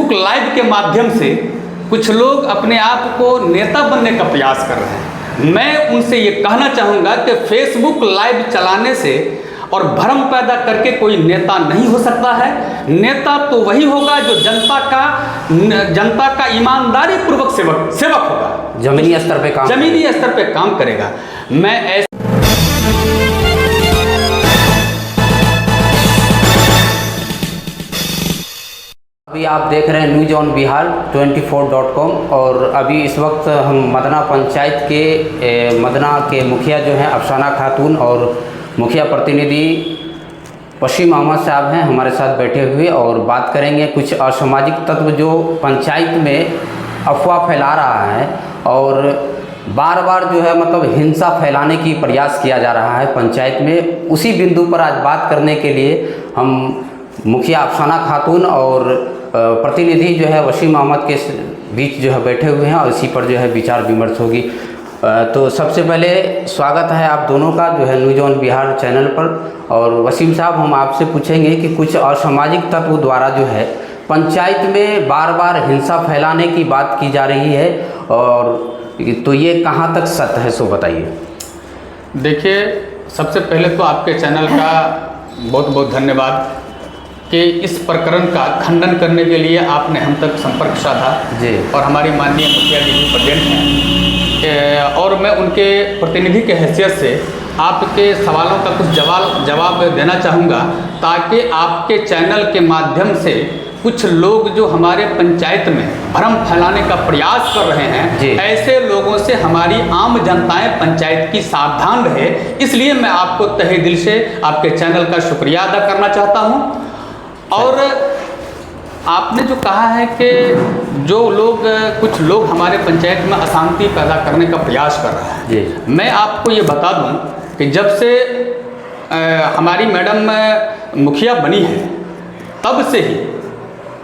Facebook live के माध्यम से कुछ लोग अपने आप को नेता बनने का प्रयास कर रहे हैं। मैं उनसे ये कहना चाहूँगा कि फेसबुक लाइव चलाने से और भ्रम पैदा करके कोई नेता नहीं हो सकता है। नेता तो वही होगा जो जनता का ईमानदारी पूर्वक सेवक होगा, जमीनी स्तर पे काम करेगा। मैं अभी आप देख रहे हैं न्यूज ऑन बिहार 24.com और अभी इस वक्त हम मदना पंचायत के मदना के मुखिया जो हैं अफसाना खातून और मुखिया प्रतिनिधि वसीम अहमद साहब हैं हमारे साथ बैठे हुए और बात करेंगे कुछ असामाजिक तत्व जो पंचायत में अफवाह फैला रहा है और बार बार जो है मतलब हिंसा फैलाने की प्रयास किया जा रहा है पंचायत में। उसी बिंदु पर आज बात करने के लिए हम मुखिया अफसाना खातून और प्रतिनिधि जो है वसीम अहमद के बीच जो है बैठे हुए हैं और इसी पर जो है विचार विमर्श होगी। तो सबसे पहले स्वागत है आप दोनों का जो है न्यूज ऑन बिहार चैनल पर। और वसीम साहब हम आपसे पूछेंगे कि कुछ असामाजिक तत्व द्वारा जो है पंचायत में बार बार हिंसा फैलाने की बात की जा रही है और तो ये कहाँ तक सत्य है, सो बताइए। देखिए, सबसे पहले तो आपके चैनल का बहुत बहुत धन्यवाद कि इस प्रकरण का खंडन करने के लिए आपने हम तक संपर्क साधा जी। और हमारी माननीय मुखिया जी भी प्रेजेंट हैं और मैं उनके प्रतिनिधि के हैसियत से आपके सवालों का कुछ जवाब देना चाहूँगा ताकि आपके चैनल के माध्यम से कुछ लोग जो हमारे पंचायत में भ्रम फैलाने का प्रयास कर रहे हैं, ऐसे लोगों से हमारी आम जनताएं पंचायत की सावधान रहे। इसलिए मैं आपको तहे दिल से आपके चैनल का शुक्रिया अदा करना चाहता हूं। और आपने जो कहा है कि कुछ लोग हमारे पंचायत में अशांति पैदा करने का प्रयास कर रहा है, मैं आपको ये बता दूं कि जब से हमारी मैडम मुखिया बनी है तब से ही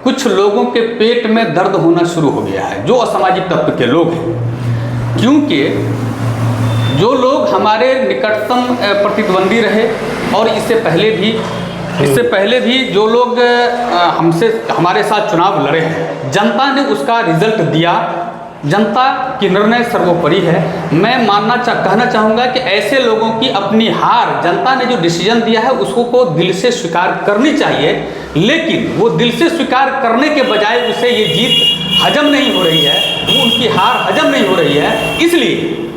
कुछ लोगों के पेट में दर्द होना शुरू हो गया है, जो असामाजिक तत्व के लोग हैं। क्योंकि जो लोग हमारे निकटतम प्रतिद्वंदी रहे और इससे पहले भी जो लोग हमारे साथ चुनाव लड़े हैं, जनता ने उसका रिजल्ट दिया। जनता की निर्णय सर्वोपरि है। मैं कहना चाहूँगा कि ऐसे लोगों की अपनी हार, जनता ने जो डिसीजन दिया है उसको को दिल से स्वीकार करनी चाहिए, लेकिन वो दिल से स्वीकार करने के बजाय उसे ये जीत हजम नहीं हो रही है, वो उनकी हार हजम नहीं हो रही है। इसलिए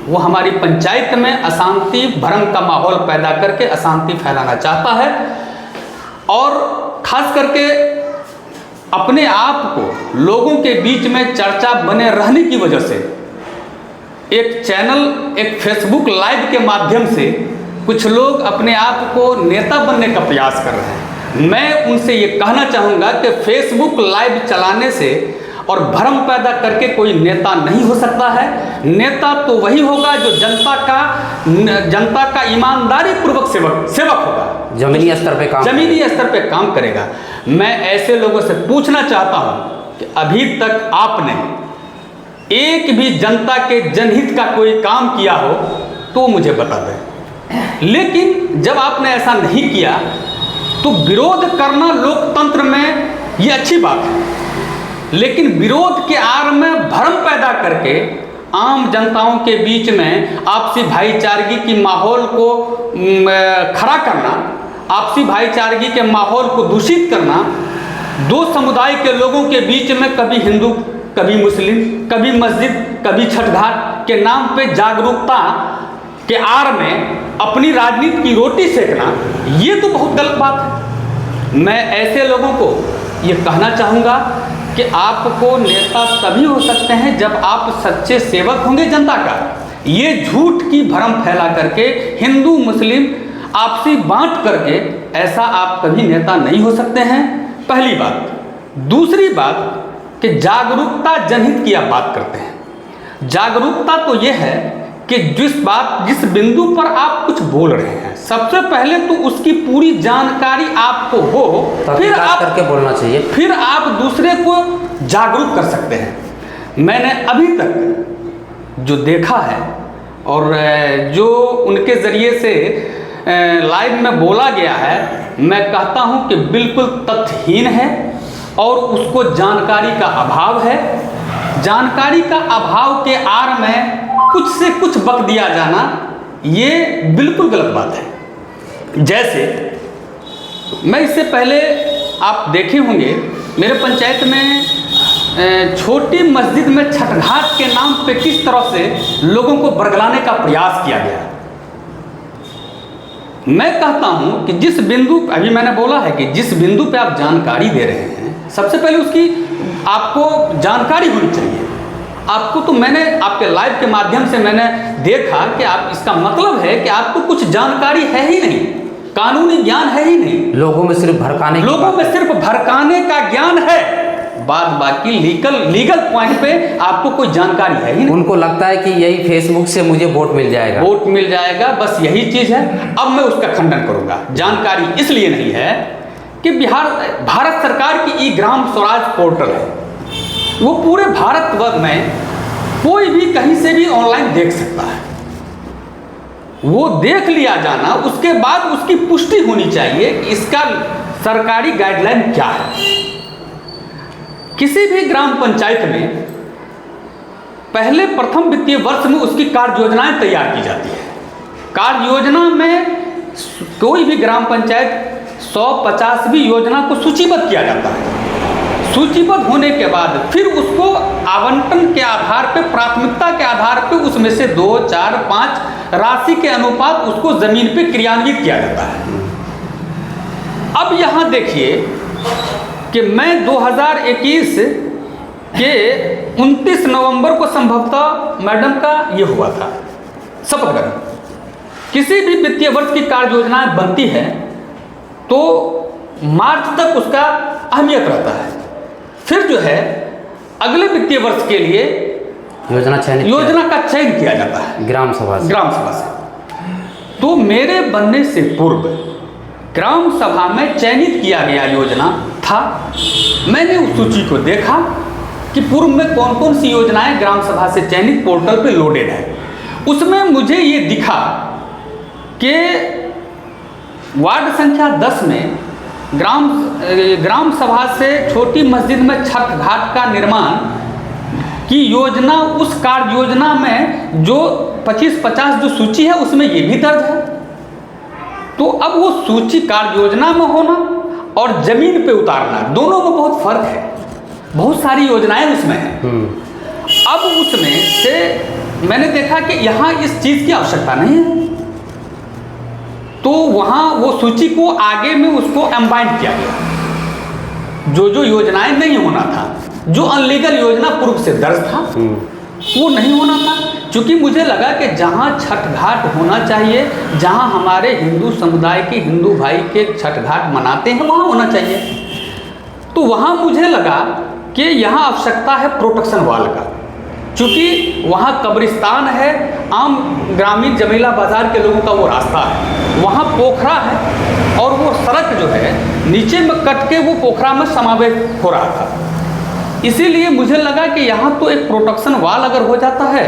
वो हमारी पंचायत में अशांति भ्रम का माहौल पैदा करके अशांति फैलाना चाहता है और खास करके अपने आप को लोगों के बीच में चर्चा बने रहने की वजह से एक चैनल, एक फेसबुक लाइव के माध्यम से कुछ लोग अपने आप को नेता बनने का प्रयास कर रहे हैं। मैं उनसे ये कहना चाहूँगा कि फेसबुक लाइव चलाने से और भ्रम पैदा करके कोई नेता नहीं हो सकता है। नेता तो वही होगा जो जनता का ईमानदारी पूर्वक सेवक होगा, जमीनी स्तर पे काम करेगा। मैं ऐसे लोगों से पूछना चाहता हूं कि अभी तक आपने एक भी जनता के जनहित का कोई काम किया हो तो मुझे बता दें। लेकिन जब आपने ऐसा नहीं किया तो विरोध करना लोकतंत्र में ये अच्छी बात है, लेकिन विरोध के आड़ में भ्रम पैदा करके आम जनताओं के बीच में आपसी भाईचारगी की माहौल को खड़ा करना, आपसी भाईचारगी के माहौल को दूषित करना, दो समुदाय के लोगों के बीच में कभी हिंदू कभी मुस्लिम, कभी मस्जिद कभी छठ घाट के नाम पे जागरूकता के आड़ में अपनी राजनीति की रोटी सेकना, ये तो बहुत गलत बात है। मैं ऐसे लोगों को ये कहना चाहूँगा कि आपको नेता तभी हो सकते हैं जब आप सच्चे सेवक होंगे जनता का। ये झूठ की भ्रम फैला करके हिंदू मुस्लिम आपसी बांट करके ऐसा आप कभी नेता नहीं हो सकते हैं, पहली बात। दूसरी बात कि जागरूकता जनहित की आप बात करते हैं। जागरूकता तो ये है कि जिस बिंदु पर आप कुछ बोल रहे हैं, सबसे पहले तो उसकी पूरी जानकारी आपको हो, फिर आप करके बोलना चाहिए, फिर आप दूसरे को जागरूक कर सकते हैं। मैंने अभी तक जो देखा है और जो उनके ज़रिए से लाइव में बोला गया है, मैं कहता हूं कि बिल्कुल तथ्यहीन है और उसको जानकारी का अभाव है। जानकारी का अभाव के आड़ में कुछ से कुछ बक दिया जाना ये बिल्कुल गलत बात है। जैसे मैं इससे पहले आप देखे होंगे मेरे पंचायत में छोटी मस्जिद में छठ घाट के नाम पे किस तरह से लोगों को बरगलाने का प्रयास किया गया। मैं कहता हूं कि जिस बिंदु, अभी मैंने बोला है कि जिस बिंदु पे आप जानकारी दे रहे हैं, सबसे पहले उसकी आपको जानकारी होनी चाहिए। आपको तो मैंने आपके लाइव के माध्यम से मैंने देखा कि आप, इसका मतलब है कि आपको कुछ जानकारी है ही नहीं, कानूनी ज्ञान है ही नहीं, लोगों में सिर्फ भड़काने, लोगों में सिर्फ भड़काने का ज्ञान है, बाद बाकी लीगल पॉइंट पे आपको कोई जानकारी है ही नहीं। उनको लगता है कि यही फेसबुक से मुझे वोट मिल जाएगा, वोट मिल जाएगा, बस यही चीज है। अब मैं उसका खंडन करूंगा। जानकारी इसलिए नहीं है कि भारत सरकार की ई ग्राम स्वराज पोर्टल है, वो पूरे भारतवर्ष में कोई भी कहीं से भी ऑनलाइन देख सकता है। वो देख लिया जाना, उसके बाद उसकी पुष्टि होनी चाहिए कि इसका सरकारी गाइडलाइन क्या है। किसी भी ग्राम पंचायत में पहले प्रथम वित्तीय वर्ष में उसकी कार्य योजनाएं तैयार की जाती है। कार्य योजना में कोई भी ग्राम पंचायत 150वीं योजना को सूचीबद्ध किया जाता है। सूचीबद्ध होने के बाद फिर उसको आवंटन के आधार पे, प्राथमिकता के आधार पे उसमें से 2, 4, 5 राशि के अनुपात उसको जमीन पे क्रियान्वित किया जाता है। अब यहाँ देखिए कि मैं 2021 के 29 नवंबर को संभवतः मैडम का ये हुआ था शपथ ग्रहण। किसी भी वित्तीय वर्ष की कार्य योजनाएं बनती है तो मार्च तक उसका अहमियत रहता है। फिर जो है अगले वित्तीय वर्ष के लिए योजना का चयन किया जाता है ग्राम सभा से। तो मेरे बनने से पूर्व ग्राम सभा में चयनित किया गया योजना था। मैंने उस सूची को देखा कि पूर्व में कौन कौन सी योजनाएं ग्राम सभा से चयनित पोर्टल पे लोडेड है। उसमें मुझे ये दिखा कि वार्ड संख्या 10 में ग्राम सभा से छोटी मस्जिद में छठ घाट का निर्माण की योजना, उस कार्य योजना में जो 25-50 जो सूची है उसमें ये भी दर्ज है। तो अब वो सूची कार्य योजना में होना और जमीन पे उतारना, दोनों में बहुत फर्क है। बहुत सारी योजनाएं उसमें हैं। अब उसमें से मैंने देखा कि यहाँ इस चीज़ की आवश्यकता नहीं है, तो वहाँ वो सूची को आगे में उसको एम्बाइंड किया गया। जो जो योजनाएं नहीं होना था, जो अनलीगल योजना पूर्व से दर्ज था वो नहीं होना था। क्योंकि मुझे लगा कि जहाँ छठ घाट होना चाहिए, जहाँ हमारे हिंदू समुदाय के हिंदू भाई के छठ घाट मनाते हैं, वहाँ होना चाहिए। तो वहाँ मुझे लगा कि यहाँ आवश्यकता है प्रोटेक्शन वाल का, क्योंकि वहाँ कब्रिस्तान है, आम ग्रामीण जमीला बाजार के लोगों का वो रास्ता है, वहाँ पोखरा है और वो सड़क जो है नीचे में कट के वो पोखरा में समावेश हो रहा था। इसीलिए मुझे लगा कि यहाँ तो एक प्रोटेक्शन वाल अगर हो जाता है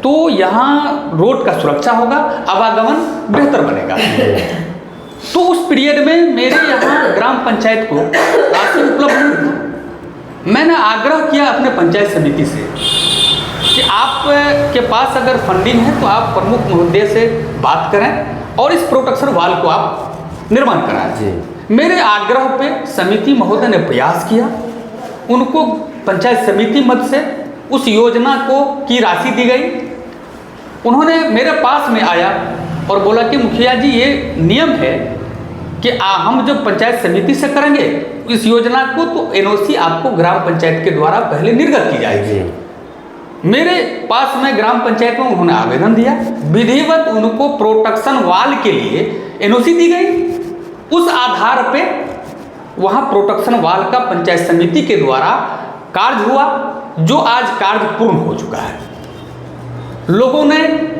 तो यहाँ रोड का सुरक्षा होगा, आवागमन बेहतर बनेगा। तो उस पीरियड में मेरे यहाँ ग्राम पंचायत को राशि उपलब्ध नहीं था। मैंने आग्रह किया अपने पंचायत समिति से कि आप के पास अगर फंडिंग है तो आप प्रमुख महोदय से बात करें और इस प्रोटेक्शन वाल को आप निर्माण कराएं। मेरे आग्रह पे समिति महोदय ने प्रयास किया, उनको पंचायत समिति मद से उस योजना को की राशि दी गई। उन्होंने मेरे पास में आया और बोला कि मुखिया जी ये नियम है कि हम जब पंचायत समिति से करेंगे इस योजना को तो एनओसी आपको ग्राम पंचायत के द्वारा पहले निर्गत की जाएगी। मेरे पास में ग्राम पंचायत में उन्होंने आवेदन दिया, विधिवत उनको प्रोटेक्शन वाल के लिए एनओसी दी गई। उस आधार पे वहाँ प्रोटेक्शन वाल का पंचायत समिति के द्वारा कार्य हुआ, जो आज कार्य पूर्ण हो चुका है। लोगों ने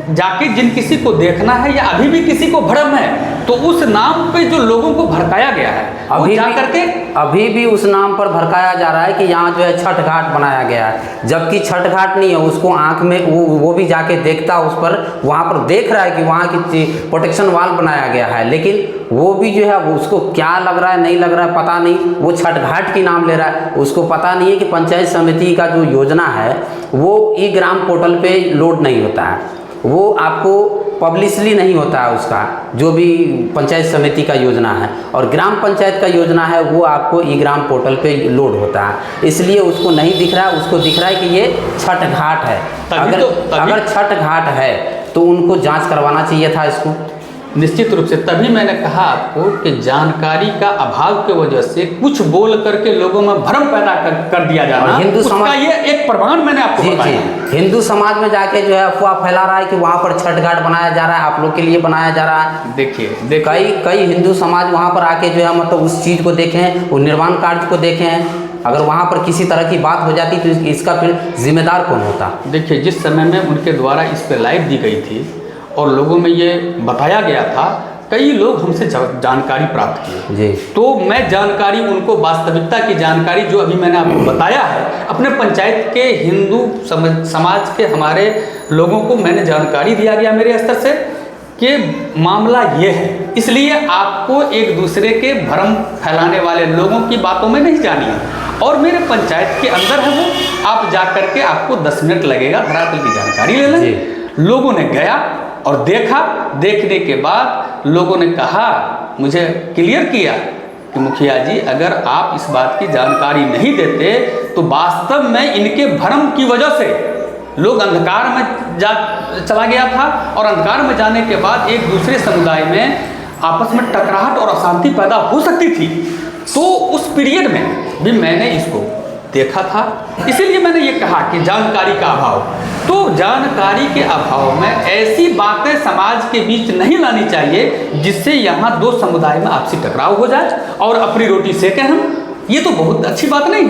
जाके जिन किसी को देखना है या अभी भी किसी को भ्रम है, तो उस नाम पे जो लोगों को भड़काया गया है, अभी जा भी करके अभी भी उस नाम पर भड़काया जा रहा है कि यहाँ जो है छठ घाट बनाया गया है, जबकि छठ घाट नहीं है। उसको आंख में वो भी जाके देखता, उस पर वहाँ पर देख रहा है कि वहाँ की प्रोटेक्शन वाल बनाया गया है, लेकिन वो भी जो है उसको क्या लग रहा है नहीं लग रहा है पता नहीं, वो छठ घाट की नाम ले रहा है। उसको पता नहीं है कि पंचायत समिति का जो योजना है वो ई ग्राम पोर्टल पे लोड नहीं होता है, वो आपको पब्लिशली नहीं होता है उसका जो भी पंचायत समिति का योजना है, और ग्राम पंचायत का योजना है वो आपको ई ग्राम पोर्टल पे लोड होता है, इसलिए उसको नहीं दिख रहा है। उसको दिख रहा है कि ये छठ घाट है। अगर छठ घाट है तो उनको जांच करवाना चाहिए था इसको। निश्चित रूप से तभी मैंने कहा आपको कि जानकारी का अभाव की वजह से कुछ बोल करके लोगों में भ्रम पैदा कर दिया जाना, हिंदू समाज ये एक प्रमाण मैंने आपको बताया। हिंदू समाज में जाके जो है अफवाह फैला रहा है कि वहाँ पर छठ घाट बनाया जा रहा है, आप लोग के लिए बनाया जा रहा है। देखिए कई हिंदू समाज वहाँ पर आके जो है मतलब उस चीज़ को देखें, वो निर्माण कार्य को देखें। अगर वहाँ पर किसी तरह की बात हो जाती तो इसका फिर जिम्मेदार कौन होता? देखिए, जिस समय में उनके द्वारा इस पर लाइव दी गई थी और लोगों में ये बताया गया था, कई लोग हमसे जानकारी प्राप्त किए जी। तो मैं जानकारी उनको वास्तविकता की जानकारी जो अभी मैंने आपको बताया है, अपने पंचायत के हिंदू समाज के हमारे लोगों को मैंने जानकारी दिया गया मेरे स्तर से कि मामला ये है। इसलिए आपको एक दूसरे के भ्रम फैलाने वाले लोगों की बातों में नहीं जानी है, और मेरे पंचायत के अंदर है वो, आप जा करके आपको 10 मिनट लगेगा धरातल की जानकारी ले लें। लोगों ने गया और देखा, देखने के बाद लोगों ने कहा, मुझे क्लियर किया कि मुखिया जी अगर आप इस बात की जानकारी नहीं देते तो वास्तव में इनके भ्रम की वजह से लोग अंधकार में चला गया था, और अंधकार में जाने के बाद एक दूसरे समुदाय में आपस में टकराहट और अशांति पैदा हो सकती थी। तो उस पीरियड में भी मैंने इसको देखा था, इसीलिए मैंने ये कहा कि जानकारी का अभाव। तो जानकारी के अभाव में ऐसी बातें समाज के बीच नहीं लानी चाहिए जिससे यहाँ दो समुदाय में आपसी टकराव हो जाए और अपनी रोटी सेकें हम। ये तो बहुत अच्छी बात नहीं है।